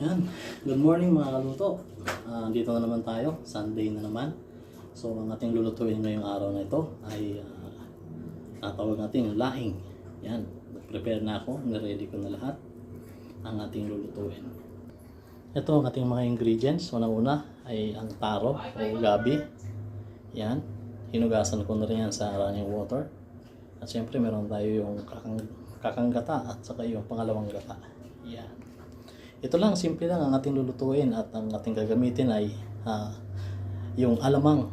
Yan. Good morning mga kaluto. Dito na naman tayo. Sunday na naman. So ang ating lulutuin ngayong araw na ito ay natawag natin yung laing. Yan. Prepare na ako. Niready ko na lahat ang ating lulutuin. Ito ang ating mga ingredients. Una-una ay ang taro o gabi. Yan. Hinugasan ko na rin yan sa running water. At syempre meron tayo yung kakanggata at saka yung pangalawang gata. Yan. Ito lang, simple lang ang ating lulutuin at ang ating gagamitin ay yung alamang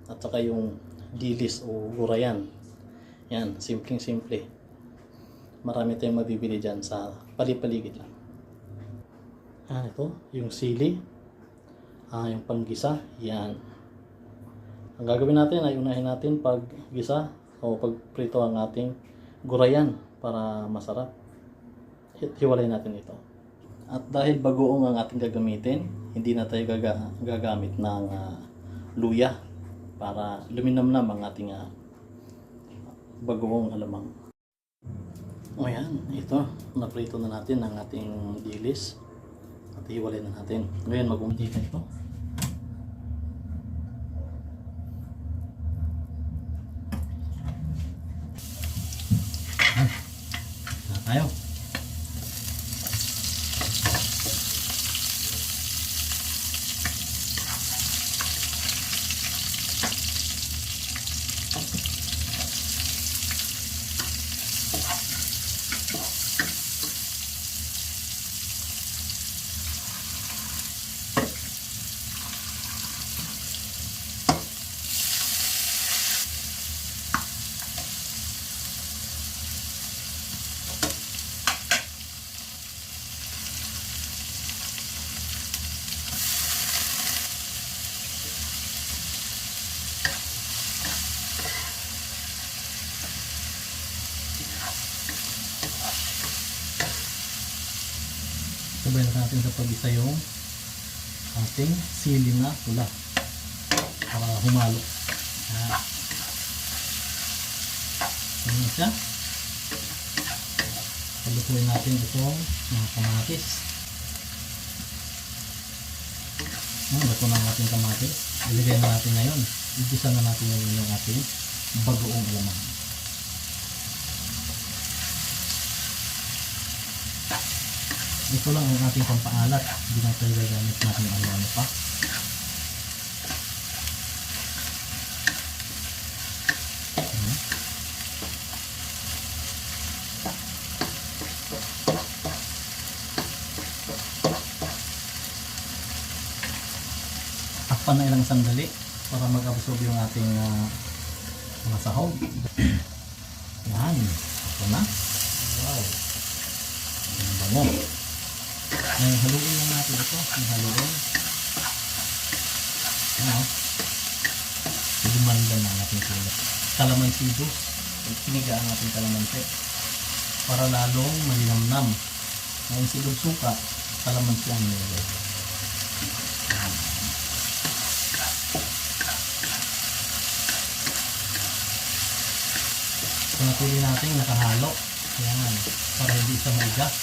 at saka yung dilis o gurayan. Yan, simpleng-simple. Marami tayong mabibili dyan sa palipaligid lang. Ito, yung sili, yung panggisa, yan. Ang gagawin natin ay unahin natin paggisa o pagprito ang ating gurayan para masarap. Hiwalay natin ito. At dahil bagoong ang ating gagamitin, hindi na tayo gagamit ng luya para luminamnam ang ating bagoong alamang. O yan, ito, naprito na natin ang ating dilis at hiwalay na natin. Ngayon mag-umunti na ito. Na tayo. Sabayan natin sa pag-isa yung ating sili na pula para humalo. Ganyan siya. Palutuin natin itong mga kamatis. Bato na ang ating kamatis. Iligay na natin ngayon. Igisa na natin yung ating bagoong alamang. Ito lang ang ating pampaalat. Hindi na tayo gagamit natin ano pa. Takpan na ilang sandali para mag-absorb yung ating mga sahog. Yan. Ito na. Wow. Ang bango. Haluin lang natin ito. Haluin. Lumanda na ang ating sulat. Kalamansi juice. Pinigaan natin kalamansi. Para lalong malinamnam. Ngayon silog suka, kalamansi ang nilagay. Panatili natin nakahalo. Yan. Para hindi siya maigas.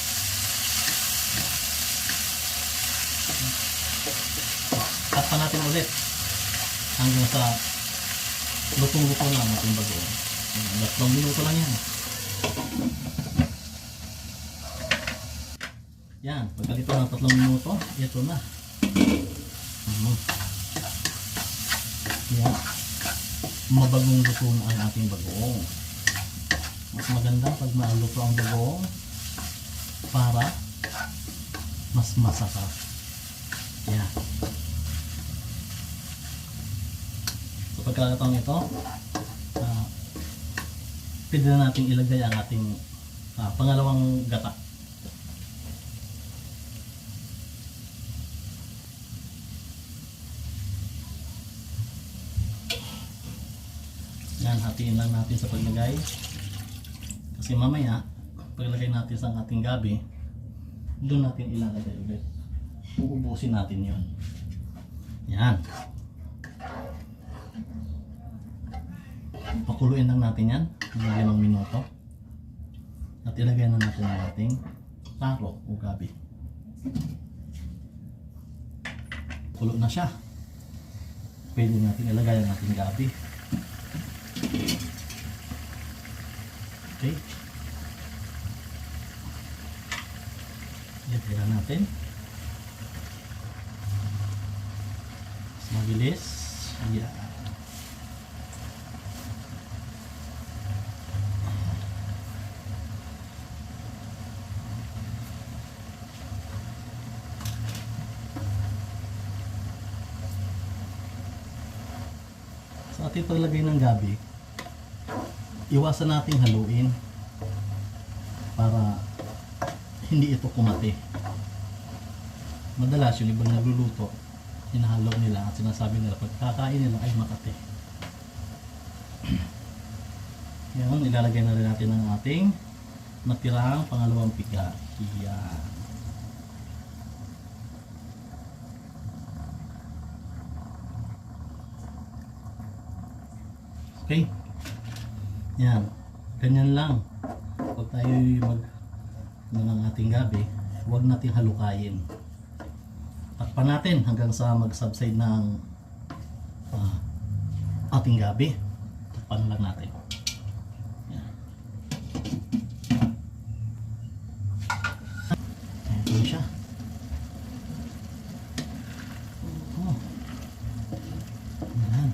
Takpan natin ulit hanggang sa lutong-luto na ang ating bagoong. 3 minuto lang yan. Yan, pagkalito ng 3 minuto, ito na. Yan. Mabagong luto na ang ating bagoong. Mas maganda pag maluto ang bagoong para mas masarap. Yan. So pagkakataon ito, pwede na natin ilagay ang ating pangalawang gata. Yan, hatiin lang natin sa paglagay. Kasi mamaya, paglagay natin sa ating gabi, doon natin ilalagay ulit. Uubusin natin yon. Yan. Pakuluin lang natin yan. Mga 5 minuto. At ilagay na natin ang ating taro o gabi. kulo na siya. Pwede natin ilagay ang ating gabi. Okay. Tira natin. Mas mabilis. Yeah. Sa ating paglagay ng gabi, iwasan nating haluin para hindi ito kumati. Madalas yung ibang nagluluto, hinahalo nila at sinasabi nila pag kakain nila ay makati. Yan, ilalagay na rin natin ang ating natirang pangalawang piga. Yan. Okay. Yan. Ganyan lang. Pag tayo ng ating gabi, huwag nating halukayin. Takpan natin hanggang sa mag-subside ng ating gabi. Takpan lang natin. Yan. Ayan siya. Oh. Yan.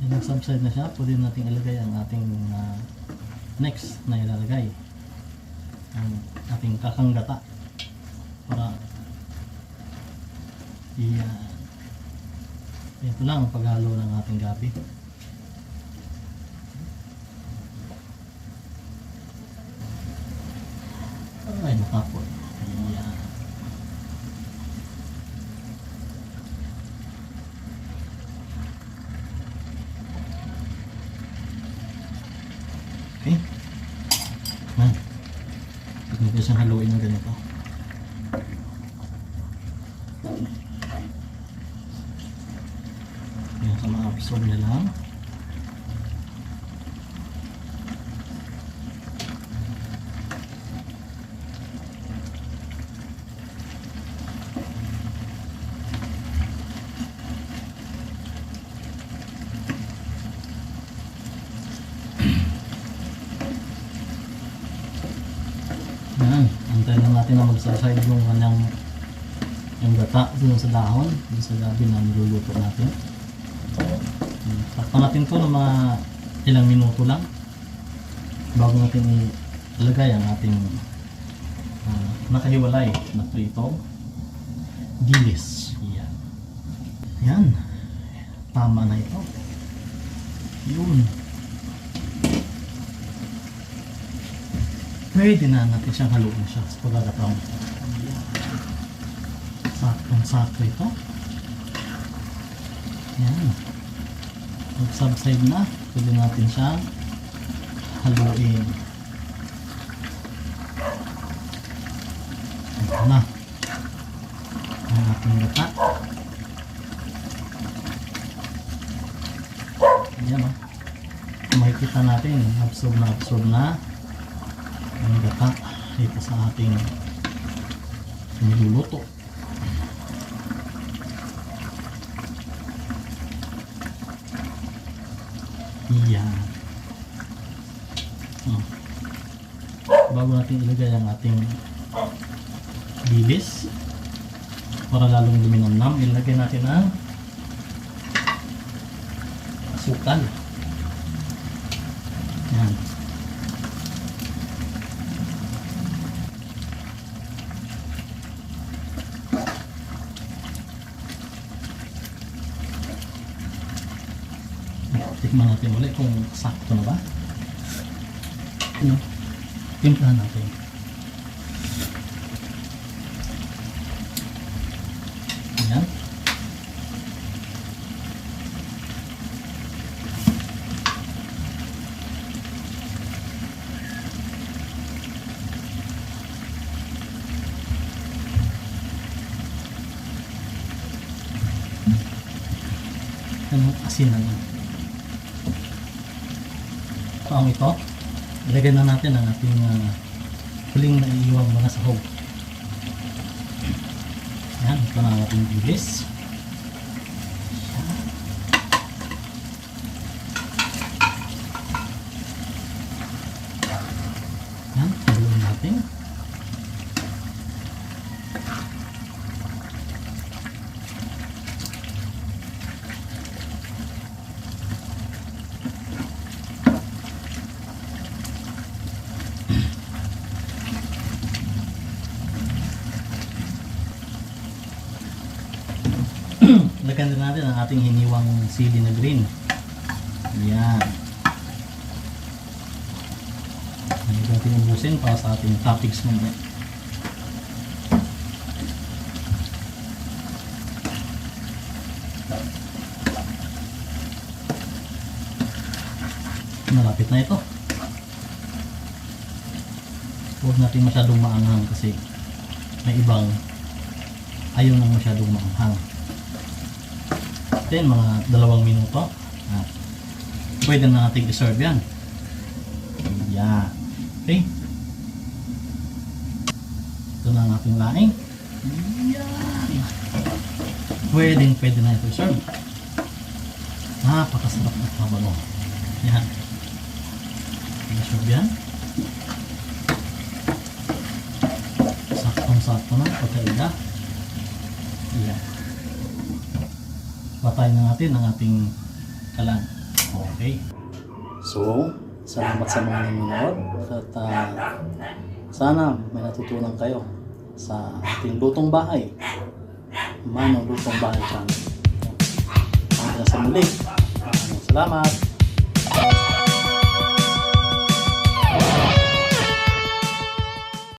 Yan, nag-subside na siya. Pwede natin ilagay ang ating next na ilalagay. Ang ating kakanggata para yan. Ito lang ang paghalo ng ating gabi. Ay, makapot. Yan. Okay. Yan. Pag nito siyang haluin ng ganito. Yan, sa mga absorb niya lang. Yan, antayin lang natin na magsaside yung kanyang yung gata dun sa dahon, dun sa gabi na niluluto natin. Takpan natin to ng mga ilang minuto lang bago natin ilagay ang ating nakahiwalay na pritong dilis. Yan. Yan. Tama na ito. Yun. Pwede na natin siyang haluin siya sa pagkakataon. Saktong-sakto ito. Yan. Mag-subside na. Pwede natin siyang haluin. Ito na. Ang ating gata. Yan o. Makikita natin. Absorb na ang gata dito sa ating niluluto. Yan. Bago natin ilagay ang ating dilis para lalong luminamnam, ilagay natin ang asukal. Yan. Tikman natin ulit kung sakto na ba. Ano? Timplahan natin. Ayan. Ano? Asinan na. Ang ito, ilagay na natin ang ating huling na iiwang mga sahog. Yan, ito na ang ating dilis. lagyan din natin ang ating hiniwang sili na green. Yan. Hindi natin ubusin para sa ating toppings mamaya. Malapit na ito. Huwag natin masyadong maanghang kasi may ibang ayaw nang masyadong maanghang. Then mga 2 minuto pwede na natin i-serve yan. Yan. Okay. Ito na ang ating laing. Yan. Pwede na ito i-serve. Napakasarap at mabango. Yan. I-serve yan. Saktong-sakto na pagkaida. Yan. Patayin na natin ang ating kalan. Okay. So, salamat sa mga nanonood at sana may natutunan kayo sa ating lutong bahay. Manong Lutong Bahay channel. Hanggang sa muli. Maraming salamat.